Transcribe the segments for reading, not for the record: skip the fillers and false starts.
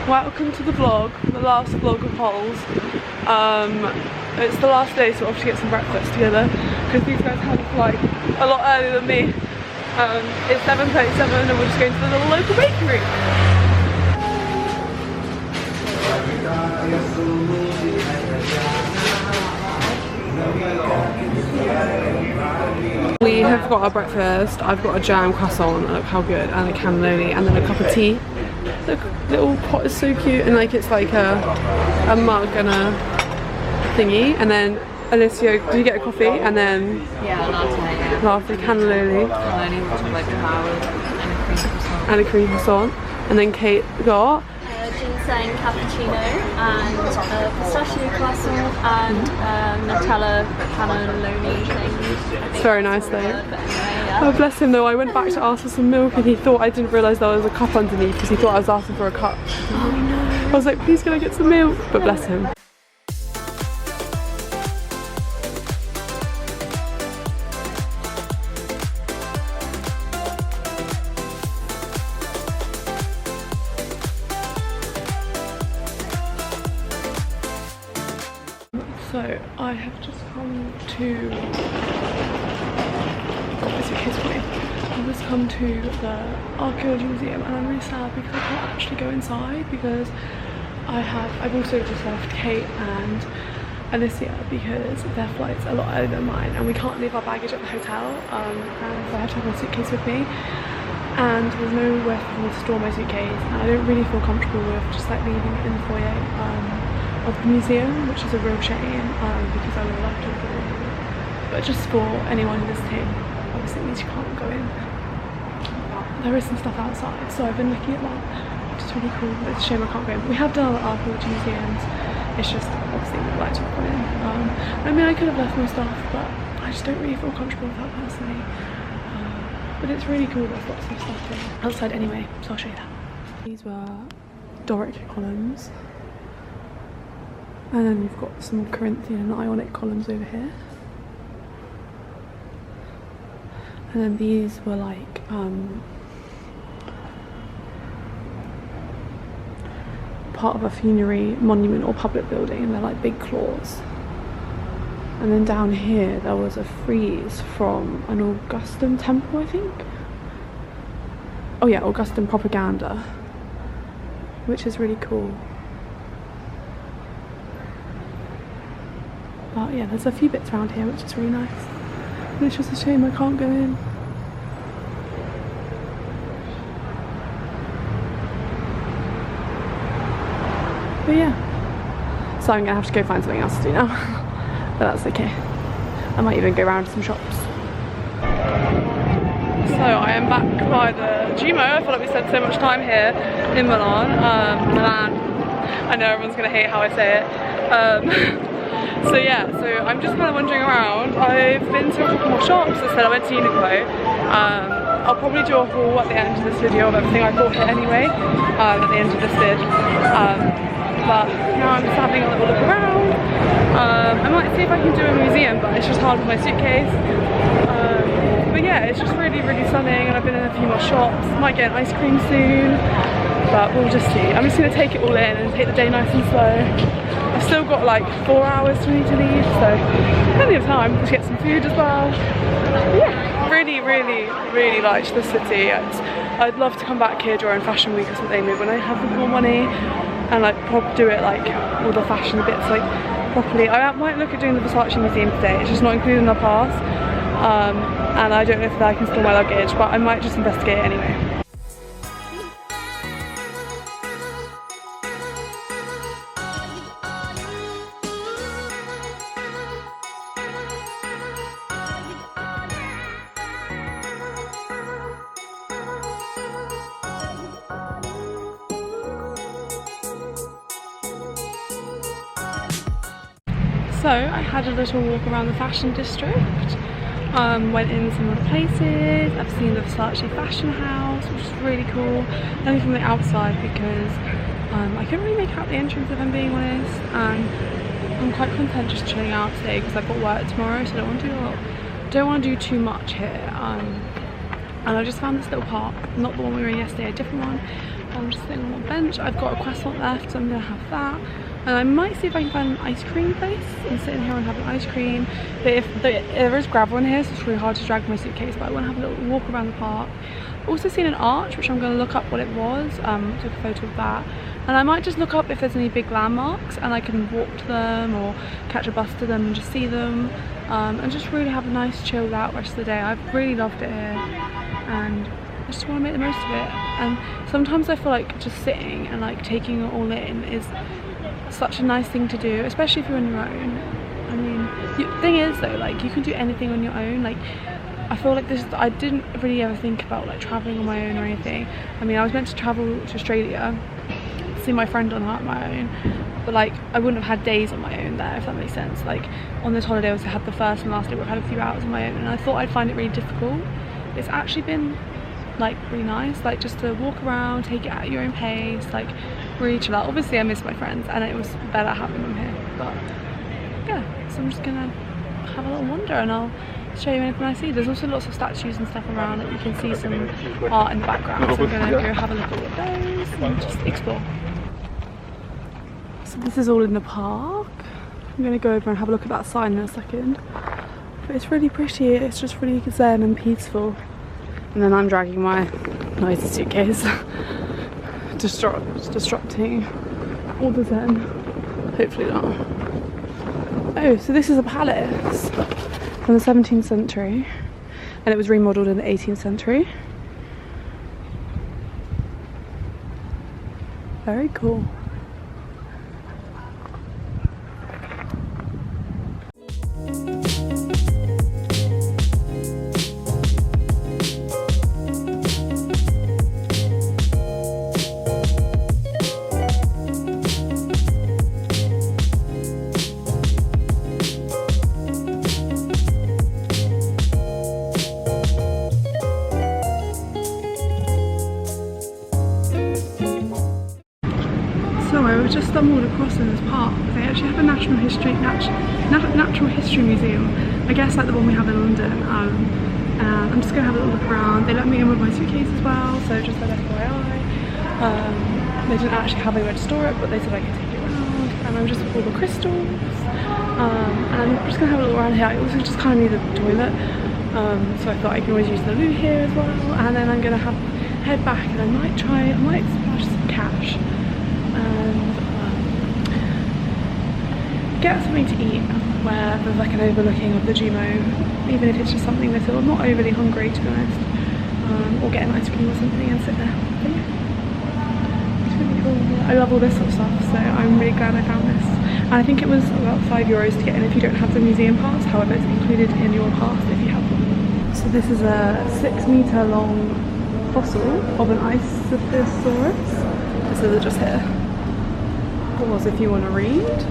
Welcome to the vlog, the last vlog of Chels. It's the last day, so we're off to get some breakfast together because these guys had a flight a lot earlier than me. It's 7:37 and we're just going to the little local bakery. We have got our breakfast. I've got a jam croissant, look how good, and a cannelloni, and then a cup of tea. Look, the little pot is so cute, and like it's like a mug and a thingy. And then Alicia, did you get a coffee? And then yeah, latte. Latte, cannelloni. Cannelloni, which is like flowers and a cream croissant. And then Kate got ginseng cappuccino and pistachio croissant and Nutella cannelloni thing. It's very nice though. Oh bless him though, I went back to ask for some milk and he thought I didn't realise there was a cup underneath because he thought I was asking for a cup. Oh no. I was like, please can I get some milk? But bless him. So I have just come to I've just come to the Archaeology Museum and I'm really sad because I can't actually go inside because I've also just left Kate and Alicia because their flight's a lot earlier than mine and we can't leave our baggage at the hotel, and so I have to have my suitcase with me and there's nowhere for me to store my suitcase and I don't really feel comfortable with just like leaving it in the foyer of the museum, which is a real shame because I would love to go in. But just for anyone visiting, obviously it means you can't go in. There is some stuff outside, so I've been looking at that, which is really cool. It's a shame I can't go in. But we have done other archaeology museums. It's just obviously we'd like to have gone in. I mean, I could have left my stuff, but I just don't really feel comfortable with that personally. But it's really cool. There's lots of stuff here outside anyway, so I'll show you that. These were Doric columns. And then we've got some Corinthian and Ionic columns over here. And then these were like part of a funerary monument or public building, and they're like big claws. And then down here there was a frieze from an Augustan temple, I think. Oh yeah, Augustan propaganda, which is really cool. But yeah, there's a few bits around here which is really nice. And it's just a shame I can't go in. But yeah. So I'm gonna have to go find something else to do now. But that's okay. I might even go around to some shops. So I am back by the Duomo. I feel like we spent so much time here in Milan. Milan. I know everyone's gonna hate how I say it. So yeah, so I'm just kind of wandering around. I've been to a couple more shops. As I said, I went to Uniqlo. I'll probably do a haul at the end of this video of everything I bought here anyway, at the end of this vid. But now I'm just having a little look around. I might see if I can do a museum, but it's just hard with my suitcase. But yeah, it's just really, really stunning, and I've been in a few more shops. Might get an ice cream soon, but we'll just see. I'm just going to take it all in and take the day nice and slow. I've still got like 4 hours to need to leave, so plenty of time to get some food as well. But yeah, really, really, really liked the city. I'd love to come back here during fashion week or something, maybe when I have a bit more money, and like probably do it like all the fashion bits like properly. I might look at doing the Versace museum today. It's just not included in our pass, and I don't know if I can store my luggage, but I might just investigate it anyway. So I had a little walk around the fashion district, went in some other places. I've seen the Versace fashion house, which is really cool, only from the outside because I couldn't really make out the entrance if I'm being honest, and I'm quite content just chilling out today because I've got work tomorrow, so I don't want to do too much here. And I just found this little park, not the one we were in yesterday, a different one, I'm just sitting on a bench. I've got a croissant left, so I'm gonna have that. And I might see if I can find an ice cream place and sit in here and have an ice cream. But if there is gravel in here, so it's really hard to drag my suitcase, but I want to have a little walk around the park. I've also seen an arch, which I'm going to look up what it was. Took a photo of that. And I might just look up if there's any big landmarks and I can walk to them or catch a bus to them and just see them. And just really have a nice chilled out rest of the day. I've really loved it here. And I just want to make the most of it. And sometimes I feel like just sitting and like taking it all in is such a nice thing to do, especially if you're on your own. I mean, the thing is though, like you can do anything on your own. Like I feel like I didn't really ever think about like traveling on my own or anything. I mean, I was meant to travel to Australia, see my friend on my own, but like I wouldn't have had days on my own there, if that makes sense. Like on this holiday I also had the first and last day where I had a few hours on my own, and I thought I'd find it really difficult. It's actually been like really nice, like just to walk around, take it at your own pace, like really chill out. Obviously I miss my friends and it was better having them here, but yeah, so I'm just gonna have a little wander and I'll show you anything I see. There's also lots of statues and stuff around that you can see some art in the background, so I'm gonna go have a look at those and just explore. So this is all in the park. I'm gonna go over and have a look at that sign in a second, but it's really pretty. It's just really zen and peaceful. And then I'm dragging my noisy suitcase, disrupting all the zen. Hopefully not. Oh, so this is a palace from the 17th century, and it was remodeled in the 18th century. Very cool. So I just stumbled across in this park. They actually have a natural history museum. I guess like the one we have in London. And I'm just gonna have a little look around. They let me in with my suitcase as well, so just an FYI. They didn't actually have anywhere to store it, but they said I could take it around. And I'm just with all the crystals. And I'm just gonna have a little around here. I also just kind of need a toilet, so I thought I can always use the loo here as well. And then I'm gonna head back, and I might splash some cash and get something to eat where there's like an overlooking of the Gmo, even if it's just something little. I'm not overly hungry, to be honest, or get an ice cream or something and sit there. But yeah, it's really cool. I love all this sort of stuff, so I'm really glad I found this. And I think it was about €5 to get in if you don't have the museum pass. However, it's included in your pass if you have one. So this is a 6-meter long fossil of an Ichthyosaurus. This is just here. Pause if you want to read.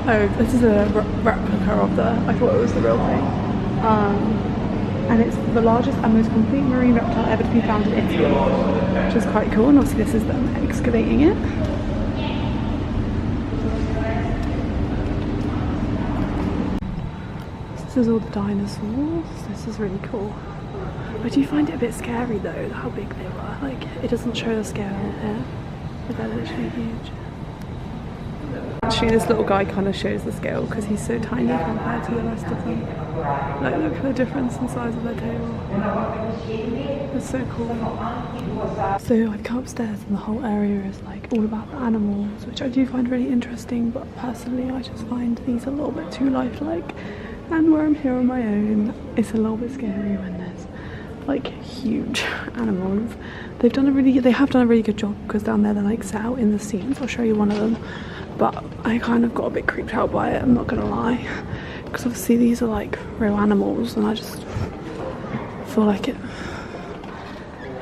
Oh, this is a replica of I thought it was the real thing. And it's the largest and most complete marine reptile ever to be found in Italy, which is quite cool. And obviously this is them excavating it. This is all the dinosaurs. This is really cool. I do find it a bit scary though, how big they were. Like, it doesn't show the scale here, but they're literally huge. Actually, this little guy kind of shows the scale because he's so tiny compared to the rest of them. Like, look at the difference in size of their tail. It's so cool. So I've come upstairs and the whole area is like all about the animals, which I do find really interesting, but personally I just find these a little bit too lifelike. And where I'm here on my own, it's a little bit scary when there's like huge animals. They have done a really good job because down there they're like set out in the scenes. I'll show you one of them, but I kind of got a bit creeped out by it, I'm not gonna lie, because obviously these are like real animals and I just feel like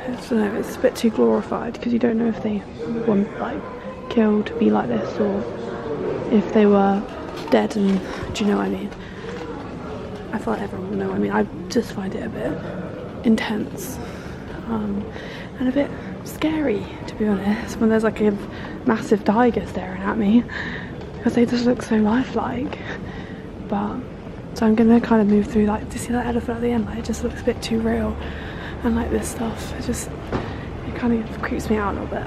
it's a bit too glorified, because you don't know if they were like killed to be like this or if they were dead, and do you know what I mean? I feel like everyone will know what I mean. I just find it a bit intense and a bit scary, to be honest, when there's like a massive tiger staring at me, because they just look so lifelike. But so I'm gonna kind of move through. Like, do you see that elephant at the end? Like, it just looks a bit too real, and like this stuff, it kind of creeps me out a little bit.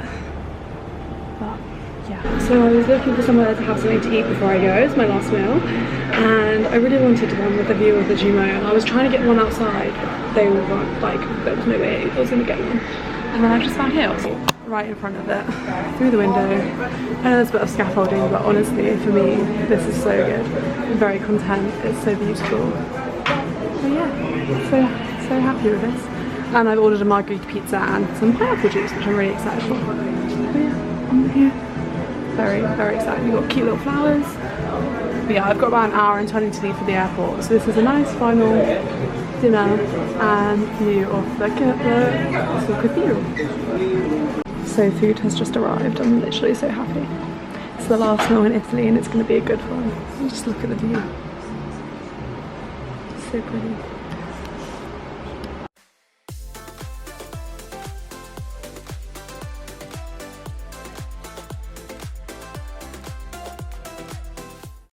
But yeah. So I was looking for somewhere to have something to eat before I go. It's my last meal, and I really wanted one with a view of the Gmo, and I was trying to get one outside. They all weren't, like, there was no way I was going to get one. And then I just found here, right in front of it, through the window. I know there's a bit of scaffolding, but honestly, for me, this is so good. I'm very content. It's so beautiful. But yeah, so happy with this. And I've ordered a margarita pizza and some pineapple juice, which I'm really excited for. But yeah, I'm here. Very, very excited. We've got cute little flowers. But yeah, I've got about an hour and 20 to leave for the airport. So this is a nice final dinner and view of the cathedral. So food has just arrived. I'm literally so happy. It's the last meal in Italy and it's going to be a good one. And just look at the view. So pretty.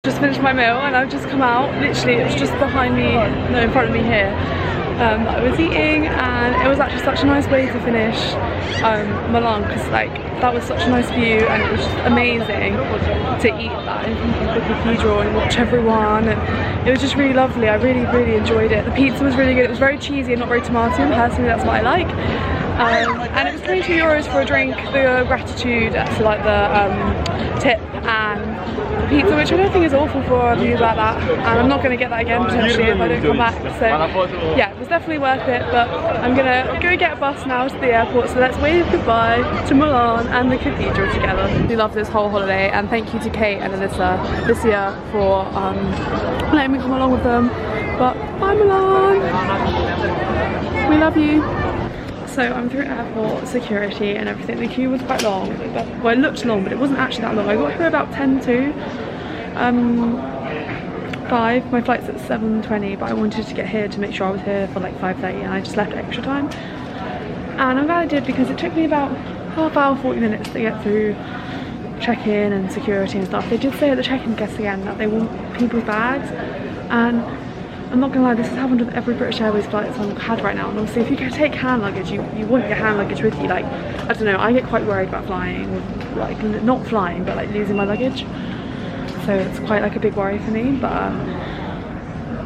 Just finished my meal and I've just come out. Literally, it was just behind me, no, in front of me here. That I was eating, and it was actually such a nice way to finish Milan, because like that was such a nice view and it was just amazing to eat that in front of the cathedral and watch everyone, and it was just really lovely. I really enjoyed it. The pizza was really good. It was very cheesy and not very tomato, and personally that's what I like. And it was €22 for a drink, the gratitude, so like the tip, and the pizza, which I don't think is awful for a view like that, and I'm not going to get that again potentially if I don't come back. So yeah, it was definitely worth it. But I'm gonna go get a bus now to the airport, so let's wave goodbye to Milan and the cathedral together. We love this whole holiday, and thank you to Kate and Alyssa this year for letting me come along with them. But bye Milan, we love you. So I'm through airport security and everything. The queue was quite long. Well, it looked long, but it wasn't actually that long. I got here about 10 to 5. My flight's at 7:20, but I wanted to get here to make sure I was here for like 5:30, and I just left extra time. And I'm glad I did, because it took me about half hour, 40 minutes to get through check-in and security and stuff. They did say at the check-in desk again that they want people's bags, and I'm not gonna lie, this has happened with every British Airways flight that's I've had right now. And obviously if you take hand luggage, you want your hand luggage with you. Like, I don't know, I get quite worried about flying, or like not flying, but like losing my luggage. So it's quite like a big worry for me, but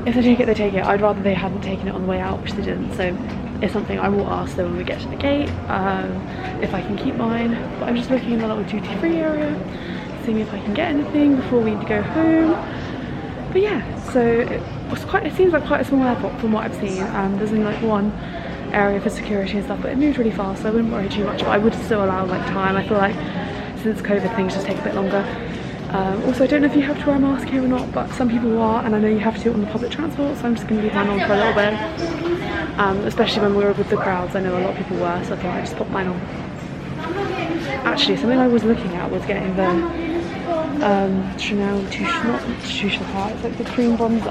if they take it, they take it. I'd rather they hadn't taken it on the way out, which they didn't. So it's something I will ask them when we get to the gate, if I can keep mine. But I'm just looking in the little duty-free area, seeing if I can get anything before we need to go home. But yeah, so it seems like quite a small airport from what I've seen. There's only like one area for security and stuff, but it moved really fast, so I wouldn't worry too much. But I would still allow like time. I feel like since COVID, things just take a bit longer. Also, I don't know if you have to wear a mask here or not, but some people are, and I know you have to on the public transport, so I'm just going to leave mine on for a little bit. Especially when we were with the crowds, I know a lot of people were, so I thought I'd just pop mine on. Actually, something I was looking at was getting the Chanel not Touche Apart, it's like the cream bronzer.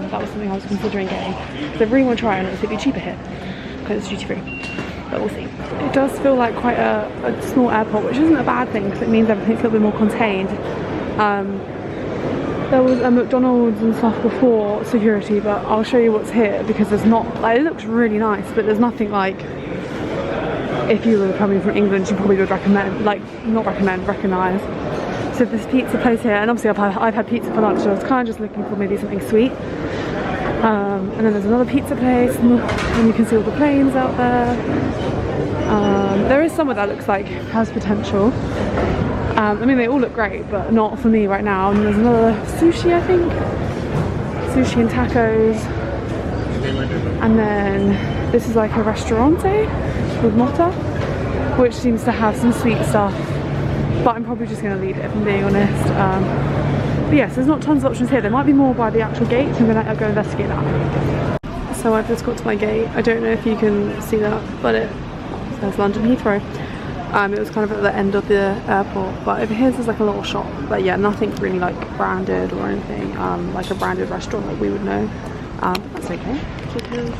That was something I was considering getting, so I really want to try it, and it'd be cheaper here because it's duty free, but we'll see. It does feel like quite a small airport, which isn't a bad thing because it means everything's a little bit more contained. There was a McDonald's and stuff before security, but I'll show you what's here, because there's not, like, it looks really nice, but there's nothing like, if you were coming from England, you probably would recommend, like, not recommend, recognise. So this pizza place here, and obviously I've had pizza for lunch, so I was kind of just looking for maybe something sweet. And then there's another pizza place, and you can see all the planes out there. There is somewhere that looks like has potential. I mean, they all look great, but not for me right now. And there's another sushi, I think. Sushi and tacos. And then this is like a restaurante called Motta, which seems to have some sweet stuff. But I'm probably just going to leave it, if I'm being honest. But yes, there's not tons of options here. There might be more by the actual gate, so I'm going to go investigate that. So I've just got to my gate. I don't know if you can see that, but it says London Heathrow. It was kind of at the end of the airport, but over here there's like a little shop. But yeah, nothing really like branded or anything, like a branded restaurant that we would know. That's okay, because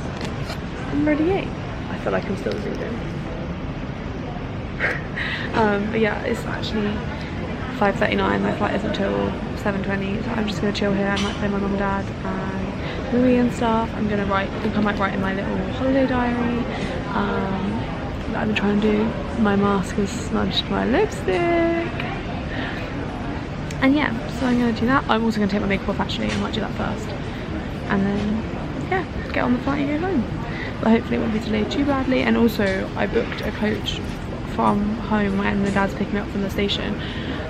I'm already 8. I feel like I'm still zooming. But yeah, it's actually 5:39. My flight isn't until 7:20, so I'm just going to chill here. I might play my mum and dad and movie and stuff. I think I might write in my little holiday diary, that I've been trying to do. My mask has smudged my lipstick. And yeah, so I'm going to do that. I'm also going to take my makeup off actually. I might do that first. And then, yeah, get on the flight and go home. But hopefully it won't be delayed too badly. And also, I booked a coach from home when the dad's picking me up from the station.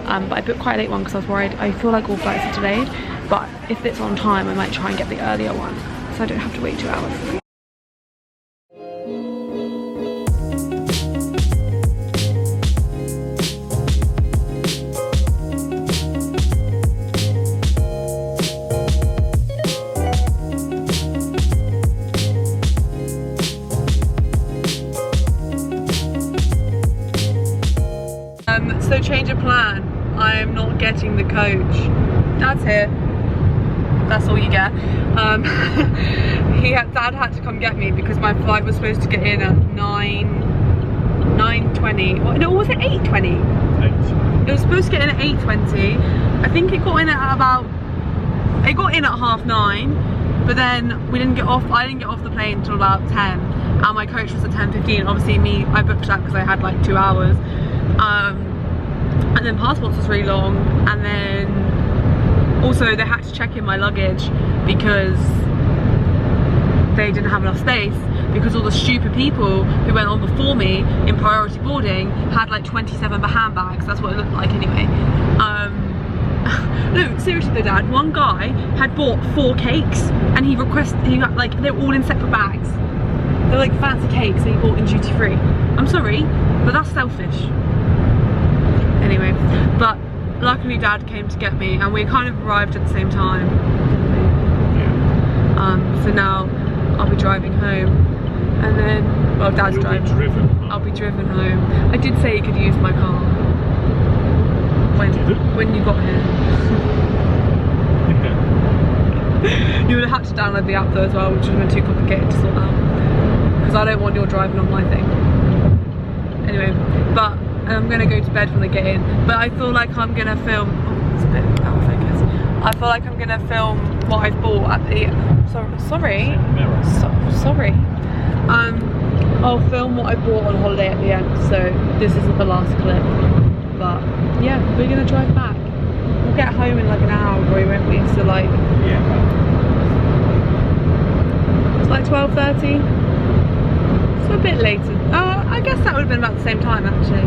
But I booked quite a late one because I was worried. I feel like all flights are delayed. But if it's on time, I might try and get the earlier one. So I don't have to wait 2 hours. So change of plan. I am not getting the coach. Dad's here. That's all you get. Dad had to come get me because my flight was supposed to get in at 9:20. No, was it 8:20? 8. It was supposed to get in at 8:20. I think it got in at about. It got in at 9:30, but then we didn't get off. I didn't get off the plane until about 10, and my coach was at 10:15. Obviously, I booked that because I had like 2 hours. And then passports was really long, and then also they had to check in my luggage because they didn't have enough space, because all the stupid people who went on before me in priority boarding had like 27 handbags. That's what it looked like anyway. No, seriously though, Dad, one guy had bought 4 cakes and he got like, they're all in separate bags. They're like fancy cakes that he bought in duty free. I'm sorry, but that's selfish. Anyway, but luckily Dad came to get me and we kind of arrived at the same time. So now I'll be driving home, and then, well, Dad's driving. I'll be driven home. I did say you could use my car when you got here. You would have had to download the app though as well, which would have been too complicated to sort out, because I don't want your driving on my thing. Anyway, but I'm gonna go to bed when I get in. But I feel like I'm gonna film. Oh, it's a bit out of focus. I feel like I'm gonna film what I've bought at the. Sorry. I'll film what I bought on holiday at the end. So this isn't the last clip. But yeah, we're gonna drive back. We'll get home in like an hour, won't we? So like. Yeah. It's like 12:30. So a bit later. I guess that would have been about the same time actually.